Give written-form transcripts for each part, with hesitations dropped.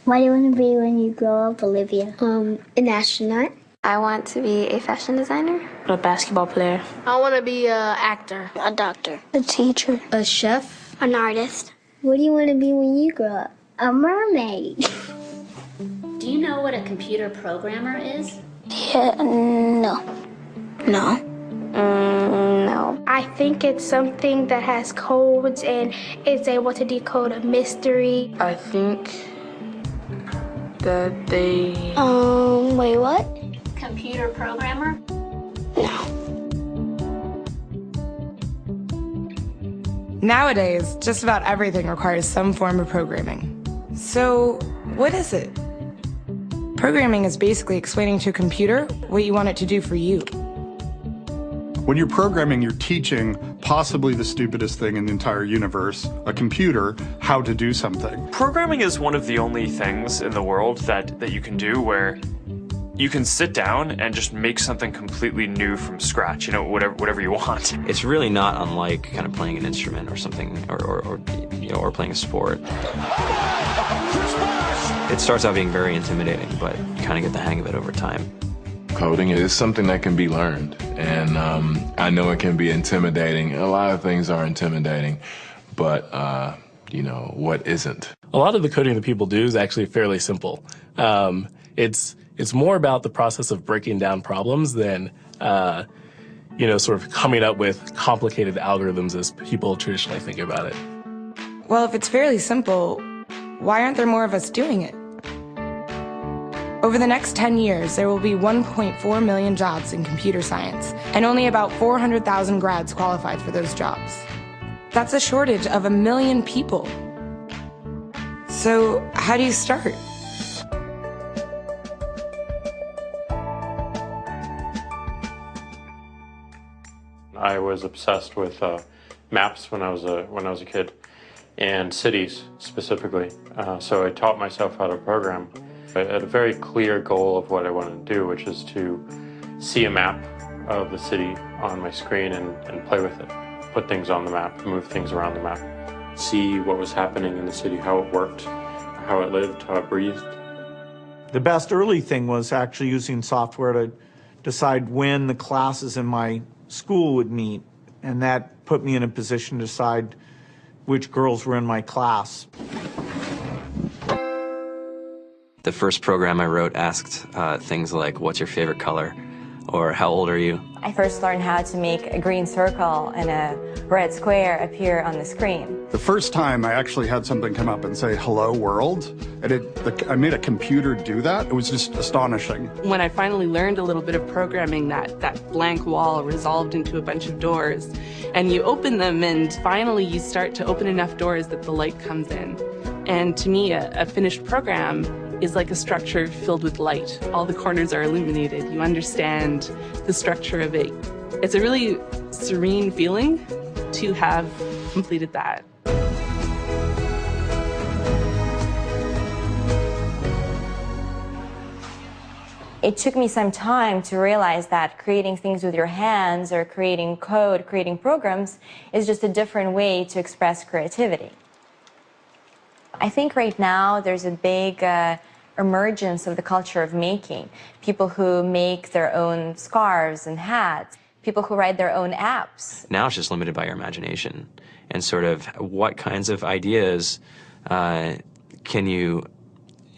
What do you want to be when you grow up, Olivia? An astronaut. I want to be a fashion designer. A basketball player. I want to be an actor. A doctor. A teacher. A chef. An artist. What do you want to be when you grow up? A mermaid. Do you know what a computer programmer is? Yeah, no. No. No. I think it's something that has codes and is able to decode a mystery. I think that they... Wait, what? Computer programmer? No. Nowadays, just about everything requires some form of programming. So, what is it? Programming is basically explaining to a computer what you want it to do for you. When you're programming, you're teaching possibly the stupidest thing in the entire universe, a computer, how to do something. Programming is one of the only things in the world that you can do where you can sit down and just make something completely new from scratch, you know, whatever you want. It's really not unlike kind of playing an instrument or something, or playing a sport. It starts out being very intimidating, but you kind of get the hang of it over time. Coding is something that can be learned, and I know it can be intimidating. A lot of things are intimidating, but you know, what isn't? A lot of the coding that people do is actually fairly simple. It's more about the process of breaking down problems than, sort of coming up with complicated algorithms as people traditionally think about it. Well, if it's fairly simple, why aren't there more of us doing it? Over the next 10 years, there will be 1.4 million jobs in computer science, and only about 400,000 grads qualified for those jobs. That's a shortage of 1 million people. So, how do you start? I was obsessed with maps when I was a kid, and cities specifically. So I taught myself how to program. I had a very clear goal of what I wanted to do, which is to see a map of the city on my screen and play with it. Put things on the map, move things around the map. See what was happening in the city, how it worked, how it lived, how it breathed. The best early thing was actually using software to decide when the classes in my school would meet, and that put me in a position to decide which girls were in my class. The first program I wrote asked things like, what's your favorite color? Or how old are you? I first learned how to make a green circle and a red square appear on the screen. The first time I actually had something come up and say, hello world, and I made a computer do that. It was just astonishing. When I finally learned a little bit of programming, that blank wall resolved into a bunch of doors, and you open them, and finally you start to open enough doors that the light comes in. And to me, a finished program is like a structure filled with light. All the corners are illuminated. You understand the structure of it. It's a really serene feeling to have completed that. It took me some time to realize that creating things with your hands or creating code, creating programs, is just a different way to express creativity. I think right now there's a big emergence of the culture of making. People who make their own scarves and hats, people who write their own apps. Now it's just limited by your imagination and sort of what kinds of ideas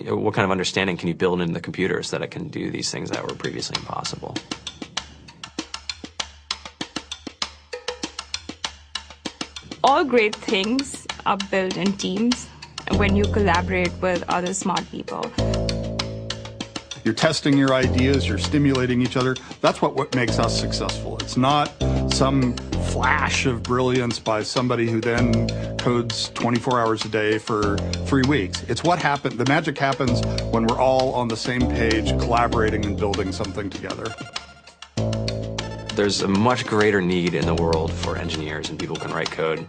what kind of understanding can you build into the computer so that it can do these things that were previously impossible. All great things are built in teams when you collaborate with other smart people. You're testing your ideas, you're stimulating each other. That's what makes us successful. It's not some flash of brilliance by somebody who then codes 24 hours a day for 3 weeks. It's what happened. The magic happens when we're all on the same page, collaborating and building something together. There's a much greater need in the world for engineers and people who can write code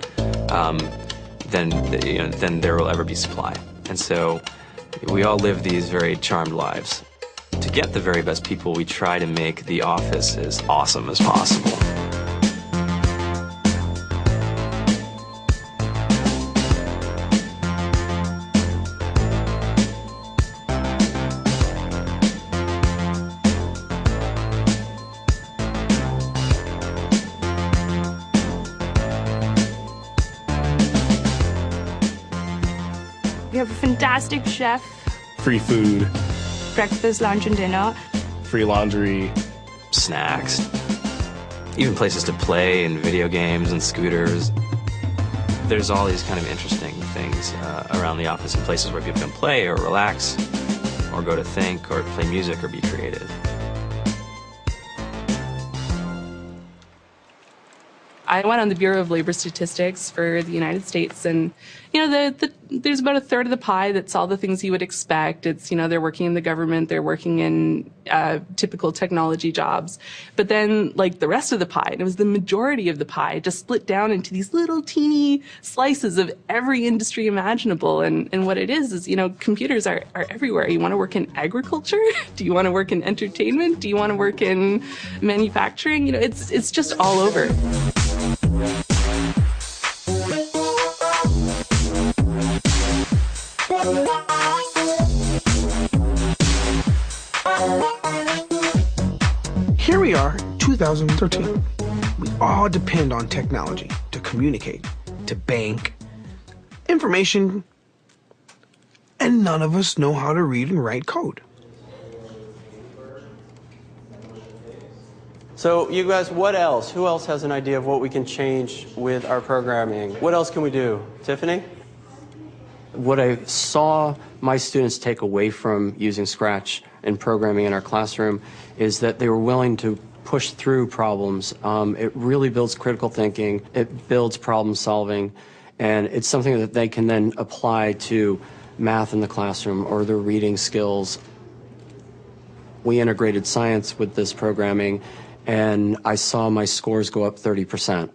than there will ever be supply. And so we all live these very charmed lives. To get the very best people, we try to make the office as awesome as possible. have a fantastic chef, Free food, breakfast, lunch, and dinner. free laundry, snacks, even places to play and video games and scooters. There's all these kind of interesting things around the office and places where people can play or relax or go to think or play music or be creative. I went on the Bureau of Labor Statistics for the United States, and there's about a third of the pie that's all the things you would expect. It's, they're working in the government, they're working in typical technology jobs. But then, like, the rest of the pie, and it was the majority of the pie, just split down into these little teeny slices of every industry imaginable. And what it is, computers are everywhere. You want to work in agriculture? Do you want to work in entertainment? Do you want to work in manufacturing? It's just all over. Here we are, 2013. We all depend on technology to communicate, to bank, information, and none of us know how to read and write code. So you guys, what else? Who else has an idea of what we can change with our programming? What else can we do? Tiffany? What I saw my students take away from using Scratch and programming in our classroom is that they were willing to push through problems. It really builds critical thinking, it builds problem solving, and it's something that they can then apply to math in the classroom or their reading skills. We integrated science with this programming, and I saw my scores go up 30%.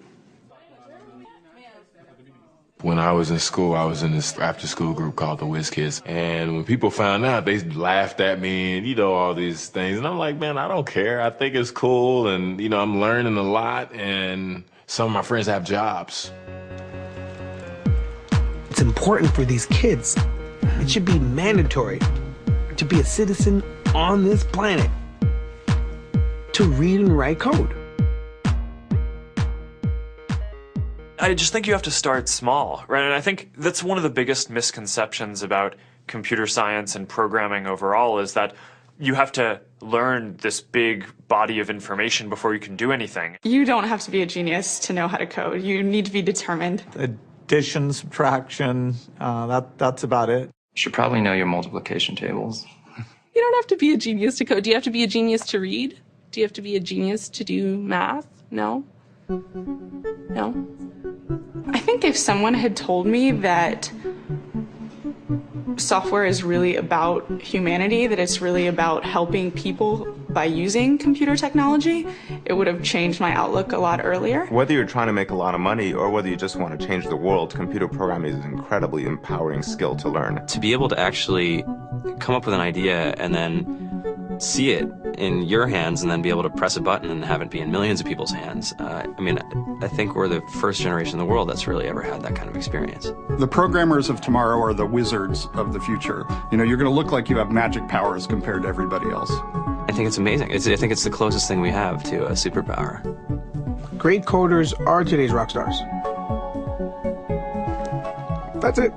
When I was in school, I was in this after-school group called the Whiz Kids. And when people found out, they laughed at me and, all these things. And I'm like, man, I don't care. I think it's cool. And, I'm learning a lot. And some of my friends have jobs. It's important for these kids. It should be mandatory to be a citizen on this planet, to read and write code. I just think you have to start small, right? And I think that's one of the biggest misconceptions about computer science and programming overall is that you have to learn this big body of information before you can do anything. You don't have to be a genius to know how to code. You need to be determined. Addition, subtraction, that's about it. You should probably know your multiplication tables. You don't have to be a genius to code. Do you have to be a genius to read? Do you have to be a genius to do math? No? No? I think if someone had told me that software is really about humanity, that it's really about helping people by using computer technology, it would have changed my outlook a lot earlier. Whether you're trying to make a lot of money or whether you just want to change the world, computer programming is an incredibly empowering skill to learn. To be able to actually come up with an idea and then see it in your hands and then be able to press a button and have it be in millions of people's hands. I think we're the first generation in the world that's really ever had that kind of experience. The programmers of tomorrow are the wizards of the future. You're going to look like you have magic powers compared to everybody else. I think it's amazing. I think it's the closest thing we have to a superpower. Great coders are today's rock stars. That's it.